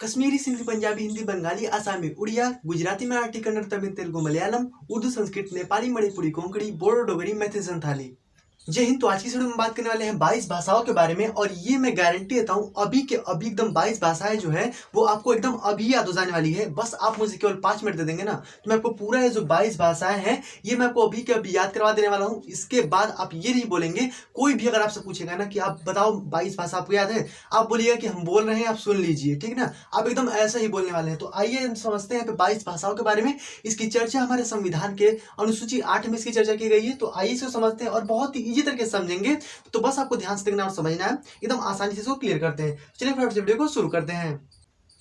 कश्मीरी, सिंधी, पंजाबी, हिंदी, बंगाली, आसामी, उड़िया, गुजराती, मराठी, कन्नड़, तमिल, तेलुगु, मलयालम, उर्दू, संस्कृत, नेपाली, मणिपुरी, कोंकणी, बोडो, डोगरी, मैथिली, संथाली। जय हिंद। तो आज की वीडियो में बात करने वाले हैं 22 भाषाओं के बारे में, और ये मैं गारंटी देता हूँ अभी के अभी एकदम 22 भाषाएं जो है वो आपको एकदम अभी याद हो जाने वाली है। बस आप मुझे केवल 5 मिनट दे देंगे ना, तो मैं आपको पूरा ये जो 22 भाषाएं हैं ये मैं आपको अभी के अभी याद करवा देने वाला हूँ। इसके बाद आप ये नहीं बोलेंगे, कोई भी अगर आपसे पूछेगा ना कि आप बताओ 22 भाषा आपको याद है, आप बोलिएगा कि हम बोल रहे हैं, आप सुन लीजिए, ठीक ना। आप एकदम ऐसा ही बोलने वाले हैं। तो आइए हम समझते हैं 22 भाषाओं के बारे में। इसकी चर्चा हमारे संविधान के अनुसूची 8 में इसकी चर्चा की गई है। तो आइए इसको समझते हैं और बहुत ही ईजी तरीके से समझेंगे। तो बस आपको ध्यान से देखना और समझना है, एकदम आसानी से इसको क्लियर करते हैं। चलिए फटाफट से वीडियो को शुरू करते हैं।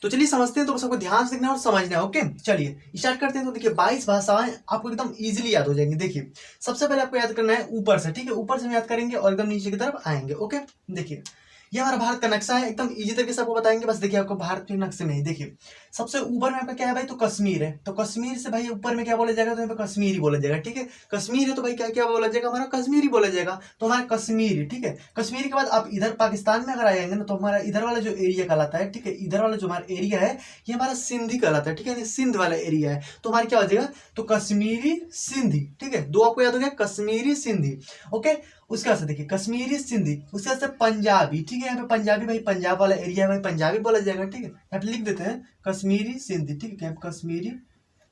तो चलिए समझते हैं। तो बस आपको ध्यान से देखना और समझना है। ओके, चलिए स्टार्ट करते हैं। तो देखिए 22 भाषाएं आपको एकदम इजीली याद हो जाएंगी। देखिए सबसे पहले आपको याद करना है ऊपर से, ठीक है, ऊपर से हम याद करेंगे और एकदम नीचे की तरफ आएंगे। ओके, देखिए ये हमारा भारत का नक्शा है, एकदम इजी तरीके से आपको बताएंगे। बस देखिए आपको भारत के नक्शे में ही देखिए सबसे ऊपर में आपका क्या है भाई, तो कश्मीर है। तो कश्मीर से भाई ऊपर में क्या बोला जाएगा, तो यहाँ पे कश्मीरी बोला जाएगा, ठीक है। कश्मीर है तो भाई क्या क्या बोला जाएगा, हमारा कश्मीरी बोला जाएगा। तो हमारा कश्मीरी, ठीक है। कश्मीर के बाद आप इधर पाकिस्तान में अगर आएंगे ना, तो हमारा इधर वाला जो एरिया कहलाता है, ठीक है, इधर वाला जो हमारा एरिया है ये हमारा सिंधी कहलाता है, ठीक है, सिंध वाला एरिया है। तो हमारा क्या हो जाएगा, तो कश्मीरी सिंधी, ठीक है। दो आपको याद हो गया, कश्मीरी सिंधी। ओके, उसके बाद से देखिए कश्मीरी सिंधी, उसके बाद से पंजाबी, ठीक है। यहाँ पे पंजाबी भाई पंजाब वाला एरिया है, भाई पंजाबी बोला जाएगा, ठीक है। यहाँ पे लिख देते हैं कश्मीरी सिंधी, ठीक है, कश्मीरी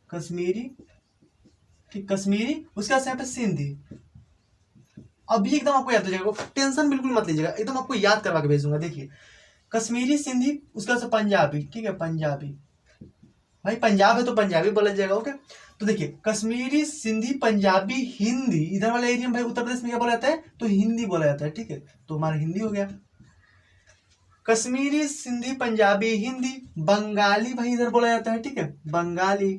कश्मीरी, ठीक, कश्मीरी। उसके बाद से यहाँ पे सिंधी। अभी एकदम आपको याद हो जाएगा, टेंशन बिल्कुल मत लीजिएगा, एकदम आपको याद करवा के भेजूंगा। देखिए कश्मीरी सिंधी, उसके बाद से पंजाबी, ठीक है, पंजाबी भाई पंजाब है तो पंजाबी बोला जाएगा। ओके, तो देखिए कश्मीरी सिंधी पंजाबी हिंदी, इधर वाले एरिया में भाई उत्तर प्रदेश में क्या बोला जाता है, तो हिंदी बोला जाता है, ठीक है। तो हमारा हिंदी हो गया। कश्मीरी सिंधी पंजाबी हिंदी, बंगाली भाई इधर बोला जाता है, ठीक है, बंगाली।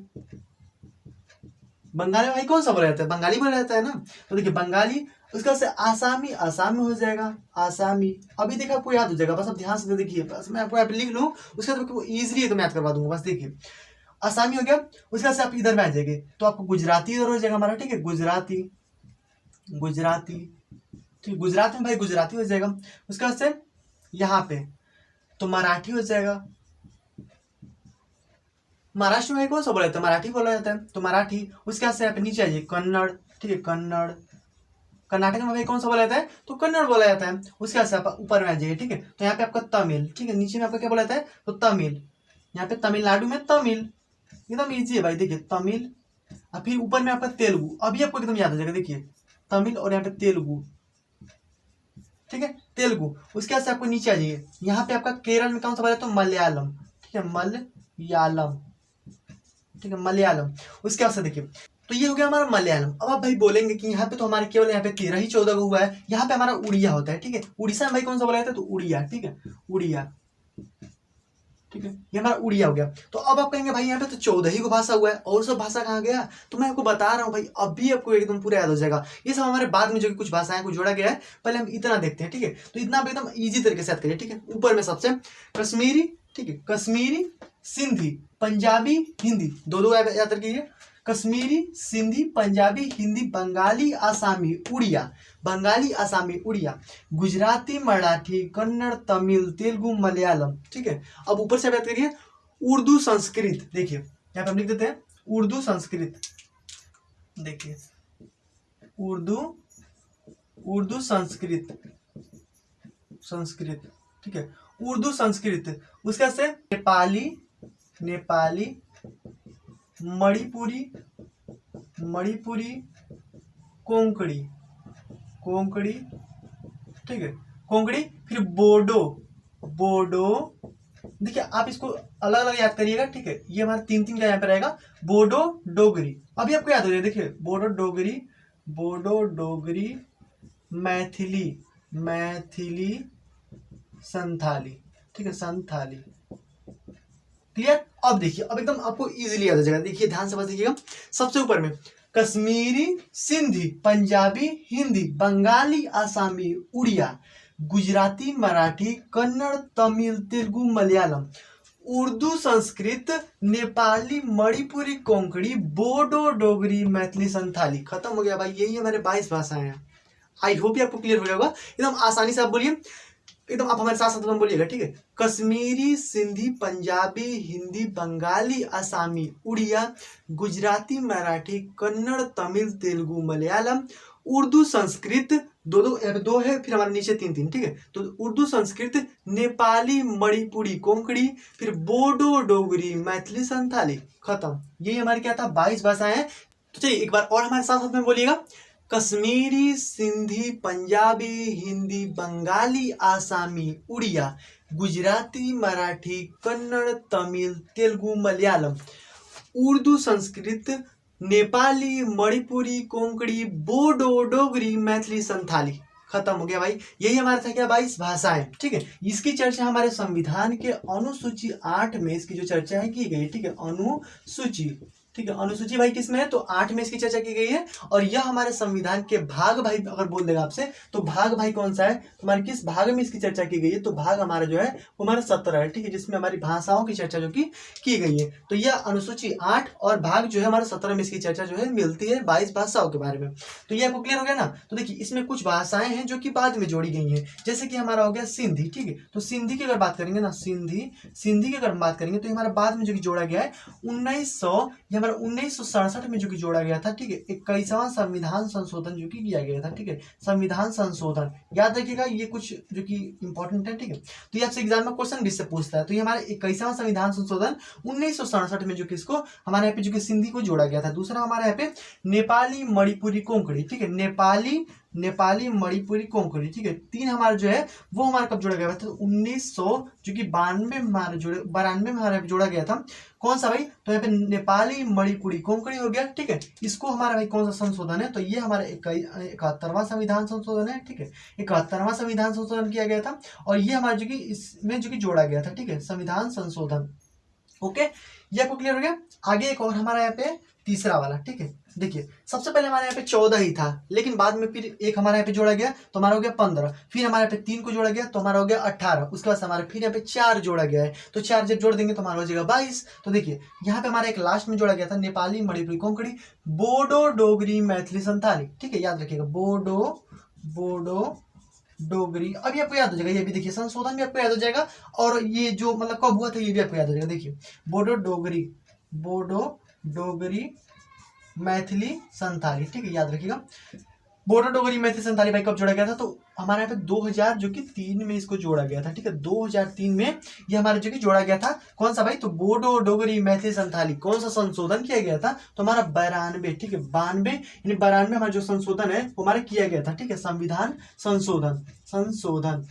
बंगाली भाई कौन सा बोला जाता है, बंगाली बोला जाता है ना। तो देखिए बंगाली। उसका से आसामी, आसामी हो जाएगा, आसामी। अभी देखिए आपको याद हो जाएगा, बस आप ध्यान से देखिए, बस मैं आपको यहाँ पे लिख लूँ, उसके बाद आपको इजीली एकदम याद करवा दूंगा। बस देखिए आसामी हो गया। उसके बाद से आप इधर में आ जाएंगे तो आपको गुजराती इधर हो जाएगा हमारा, ठीक है, गुजराती, गुजराती, ठीक, गुजरात में भाई गुजराती हो जाएगा। उसके बाद से यहाँ पे तो मराठी हो जाएगा। महाराष्ट्र में कौन सा बोला जाता है, मराठी बोला जाता है, तो मराठी। उसके बाद से यहाँ पे नीचे आइए कन्नड़, ठीक है, कन्नड़। कर्नाटक में भाई कौन सा बोला जाता है, तो कन्नड़ बोला जाता है। उसके बाद से आप ऊपर में आ जाइए, ठीक है, तो यहाँ पे आपका तमिल, ठीक है, नीचे में आपका क्या बोला जाता है, तो तमिल। यहाँ पे तमिलनाडु में तमिल, एकदम इजी है भाई। देखिए तमिल, और फिर ऊपर में आपका तेलुगु। अभी आपको एकदम याद हो जाएगा, देखिए तमिल और यहाँ पे तेलुगु, ठीक है, तेलुगु। उसके बाद से आपको नीचे आ जाइए, यहाँ पे आपका केरल में कौन सा बोला, तो मलयालम, ठीक है, मलयालम, ठीक है, मलयालम। उसके बाद से देखिए तो ये हो गया हमारा मलयालम। अब आप भाई बोलेंगे कि यहाँ पे तो हमारे केवल यहाँ पे 13 ही 14 का हुआ है, यहाँ पे हमारा उड़िया होता है, ठीक है। उड़ीसा में भाई कौन सा बोला जाता है, तो उड़िया, ठीक है, उड़िया, ठीक है, ये हमारा उड़िया हो गया। तो अब आप कहेंगे भाई यहाँ पे तो 14 ही को भाषा हुआ है, और सब भाषा कहाँ गया, तो मैं आपको बता रहा हूँ भाई, अभी आपको एकदम पूरा याद हो जाएगा। ये सब हमारे बाद में जो कुछ भाषाएं को जोड़ा गया है, पहले हम इतना देखते हैं, ठीक है। तो इतना आप एकदम ईजी तरीके से याद करिए, ठीक है। ऊपर में सबसे कश्मीरी, ठीक है, कश्मीरी सिंधी पंजाबी हिंदी, दो याद रखिए, कश्मीरी सिंधी पंजाबी हिंदी, बंगाली आसामी उड़िया, बंगाली आसामी उड़िया, गुजराती मराठी कन्नड़ तमिल तेलुगु मलयालम, ठीक है। अब ऊपर से बात करिए उर्दू संस्कृत। देखिए यहाँ पे हम लिख देते हैं उर्दू संस्कृत, देखिए उर्दू, उर्दू संस्कृत, संस्कृत, ठीक है, उर्दू संस्कृत। उसका से नेपाली, नेपाली, मणिपुरी, मणिपुरी, कोंकणी, कोंकणी, ठीक है, कोंकणी। फिर बोडो, बोडो। देखिए आप इसको अलग अलग याद करिएगा, ठीक है। ये हमारा 3 का यहाँ पे रहेगा, बोडो डोगरी। अभी आपको याद हो जाए, देखिए बोडो डोगरी, बोडो डोगरी, मैथिली, मैथिली, संथाली, ठीक है, संथाली, क्लियर। अब देखिए अब एकदम आपको इजीली याद हो जाएगा। देखिए ध्यान से बस देखिएगा, सबसे ऊपर में कश्मीरी सिंधी पंजाबी हिंदी, बंगाली आसामी उड़िया, गुजराती मराठी कन्नड़ तमिल तेलुगु मलयालम, उर्दू संस्कृत नेपाली मणिपुरी कोंकणी बोडो डोगरी मैथिली संथाली। खत्म हो गया भाई, यही हमारे 22 भाषाएं हैं। आई होप ये आपको क्लियर हो जाएगा, एकदम आसानी से आप बोलिए एकदम आप हमारे साथ साथ में बोलिएगा, ठीक है। कश्मीरी, सिंधी, पंजाबी, हिंदी, बंगाली, असमी, उड़िया, गुजराती, मराठी, कन्नड़, तमिल, तेलुगु, मलयालम, उर्दू, संस्कृत, दो दो दो है, फिर हमारे नीचे तीन तीन, ठीक है। तो उर्दू, संस्कृत, नेपाली, मणिपुरी, कोंकणी, फिर बोडो, डोगरी, मैथिली, संथाली, खत्म। यही हमारे क्या था 22 भाषाएं हैं। तो चलिए एक बार और हमारे साथ साथ में बोलिएगा। कश्मीरी, सिंधी, पंजाबी, हिंदी, बंगाली, आसामी, उड़िया, गुजराती, मराठी, कन्नड़, तमिल, तेलुगु, मलयालम, उर्दू, संस्कृत, नेपाली, मणिपुरी, कोंकणी, बोडो, डोगरी, मैथिली, संथाली, खत्म हो गया भाई। यही हमारा था क्या 22 भाषाएं, ठीक है। इसकी चर्चा हमारे संविधान के अनुसूची 8 में इसकी जो चर्चा है की गई, ठीक है। अनुसूची, ठीक है। अनुसूची भाई किसमें है, तो 8 में इसकी चर्चा की गई है। और यह हमारे संविधान के भाग भाई अगर बोल देगा आपसे तो भाग भाई कौन सा है, तुम्हारे किस भाग में इसकी चर्चा की गई है, तो भाग हमारा जो है वो हमारा 17 है, ठीक है, जिसमें हमारी भाषाओं की चर्चा जो की गई है। तो यह अनुसूची 8 और भाग जो है हमारा 17 में इसकी चर्चा जो है मिलती है 22 भाषाओं के बारे में। तो ये आपको क्लियर हो गया ना। तो देखिए इसमें कुछ भाषाएं हैं जो कि बाद में जोड़ी गई हैं, जैसे कि हमारा हो गया सिंधी, ठीक है। तो सिंधी की अगर बात करेंगे ना, सिंधी की अगर हम बात करेंगे तो हमारा बाद में जो कि जोड़ा गया है 1967 में जो कि जोड़ा गया था, ठीक है। 21वां संविधान संशोधन जो कि किया गया था, ठीक है। संविधान संशोधन याद रखिएगा, ये कुछ जो कि इंपॉर्टेंट है, ठीक है। तो ये आपसे एग्जाम में क्वेश्चन भी से पूछता है। तो ये हमारा 21वां संविधान संशोधन 1967 में जो कि इसको हमारे यहाँ पे जो कि सिंधी को जोड़ा गया था। दूसरा हमारे यहाँ पे नेपाली, मणिपुरी, कोंकणी, ठीक है। नेपाली, मणिपुरी, कोंकणी, ठीक है। 3 हमारा जो है वो हमारा कब जोड़ा गया था, 1992 में हमारा 92 में हमारा जोड़ा गया था। कौन सा भाई, तो यहाँ पे नेपाली, मणिपुरी, कोंकणी हो गया, ठीक है। इसको हमारा भाई कौन सा संशोधन है, तो ये हमारा 71वां संविधान संशोधन है, ठीक है। 71वां संविधान संशोधन किया गया था और ये हमारा जो कि इसमें जो कि जोड़ा गया था, ठीक है, संविधान संशोधन। ओके, ये आपको क्लियर हो गया। आगे एक और हमारा यहाँ पे तीसरा वाला, ठीक है। देखिए सबसे पहले हमारे यहाँ पे 14 ही था, लेकिन बाद में फिर एक हमारे यहाँ पे जोड़ा गया तो हमारा हो गया 15, फिर हमारे यहाँ पे 3 को जोड़ा गया तो हमारा हो गया 18, उसके बाद हमारे फिर यहाँ पे 4 जोड़ा गया है, तो 4 जब जोड़ देंगे तो हमारा हो जाएगा 22। तो देखिए यहाँ पे हमारा एक लास्ट में जोड़ा गया था नेपाली, मणिपुरी, कोंकणी, बोडो, डोगरी, मैथिली, संथाली, ठीक है। याद रखिएगा बोडो, डोगरी, अभी आपको याद हो जाएगा। ये भी देखिए संशोधन भी आपको याद हो जाएगा और ये जो मतलब कब हुआ था ये भी आपको याद हो जाएगा। देखिए बोडो, डोगरी, मैथिली, संथाली, ठीक है। याद रखिएगा बोडो, डोगरी, मैथिली, संथाली भाई कब जोड़ा गया था, तो हमारे यहाँ पे 2000 जो कि 3 में इसको जोड़ा गया था, ठीक है। 2003 में ये हमारे जो कि जोड़ा गया था। कौन सा भाई, तो बोडो, डोगरी, मैथिली, संथाली कौन सा संशोधन किया गया था, तो हमारा 92, ठीक है। 92 यानी 92 हमारा जो संशोधन है वो हमारा किया गया था, ठीक है। संविधान संशोधन,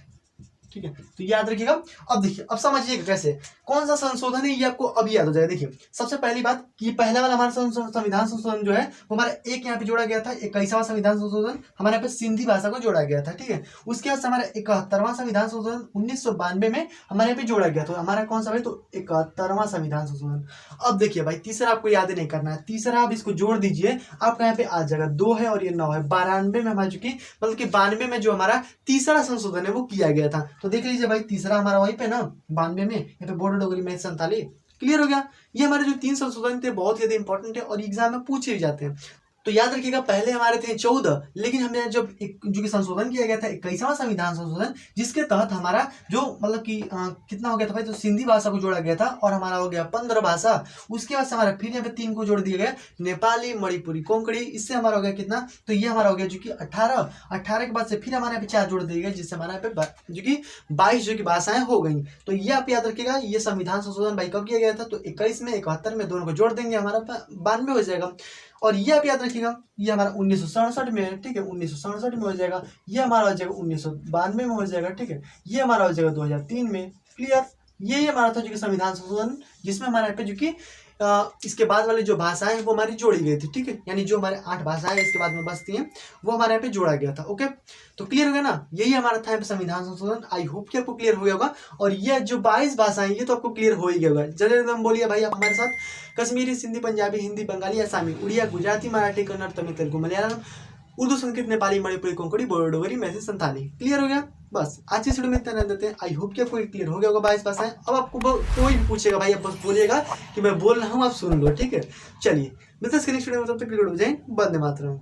ठीक है। तो याद रखिएगा। अब देखिए अब समझिएगा कैसे कौन सा संशोधन है, ये आपको अभी याद हो जाएगा। देखिए सबसे पहली बात कि पहला वाला हमारा संविधान संशोधन जो है वो हमारा एक यहाँ पे जोड़ा गया था 21वां संविधान संशोधन, हमारे यहाँ पे सिंधी भाषा को जोड़ा गया था, ठीक है। उसके बाद हमारा 71वां संविधान संशोधन 1992 में हमारे यहाँ पे जोड़ा गया, तो हमारा कौन सा भाई, तो 71वां संविधान संशोधन। अब देखिए भाई तीसरा आपको याद नहीं करना है, तीसरा आप इसको जोड़ दीजिए, आपका यहाँ पे आ जाएगा 2 है और ये 9 है। 92 में हमारा चूंकि मतलब कि 92 में जो हमारा तीसरा संशोधन है वो किया गया था। तो देख लीजिए भाई तीसरा हमारा वहीं पे ना 92 में, यहाँ पे बोडो, डोगरी, मैथिली, संथाली, क्लियर हो गया। ये हमारे जो 3 संशोधन थे बहुत ज्यादा इंपॉर्टेंट है और एग्जाम में पूछे भी जाते हैं। तो याद रखिएगा पहले हमारे थे 14, लेकिन हमने जब जो कि संशोधन किया गया था 21वां संविधान संशोधन, जिसके तहत हमारा जो मतलब कि कितना हो गया था भाई, तो सिंधी भाषा को जोड़ा गया था और हमारा हो गया 15 भाषा। उसके बाद से हमारा फिर यहाँ पे 3 को जोड़ दिया गया, नेपाली, मणिपुरी, कोंकणी, इससे हमारा हो गया कितना, तो ये हमारा हो गया जो कि 18 के बाद से फिर हमारे यहाँ पे 4 जोड़ दिए गए, जिससे हमारे यहाँ पे जो कि 22 जो कि भाषाएं हो गई। तो ये आप याद रखिएगा, ये संविधान संशोधन भाई कब किया गया था, तो 21 में, 71 में, दोनों को जोड़ देंगे हमारा 92 हो जाएगा। और ये आप याद रखिएगा ये हमारा 1967 में है, ठीक है। 1967 में हो जाएगा, ये हमारा हो जाएगा 1992 में हो जाएगा, ठीक है। ये हमारा हो जाएगा 2003 में, क्लियर। ये हमारा था जो कि संविधान संशोधन, जिसमें हमारे यहाँ पे जो कि इसके बाद वाली जो भाषाएं हैं वो हमारी जोड़ी गई थी, ठीक है। यानी जो हमारे 8 भाषाएं इसके बाद में बचती हैं वो हमारे यहाँ पे जोड़ा गया था। ओके, तो क्लियर हो गया ना। यही हमारा था यहाँ पे संविधान संशोधन। आई होप कि आपको क्लियर हो गया होगा। और ये जो 22 भाषाएं ये तो आपको क्लियर हो ही गया होगा। जल्दी एकदम बोलिए भाई आप हमारे साथ, कश्मीरी, सिंधी, पंजाबी, हिंदी, बंगाली, असमी, उड़िया, गुजराती, मराठी, कन्नड़, तमिल, तेलुगु, मलयालम, उर्दू, संस्कृत, नेपाली, मणिपुरी, कोंकणी, बोडो, डोगरी, मैथिली, संथाली। क्लियर हो गया। बस आज की वीडियो में इतना रहने देते हैं। आई होप कि आपको क्लियर हो गया होगा 22 भाषाएं। अब आपको कोई भी पूछेगा भाई, आप बस बोलिएगा कि मैं बोल रहा हूँ, आप सुन लो, ठीक है। चलिए मिलते हैं नेक्स्ट वीडियो में, तब तक क्लियर हो जाए। वंदे मातरम।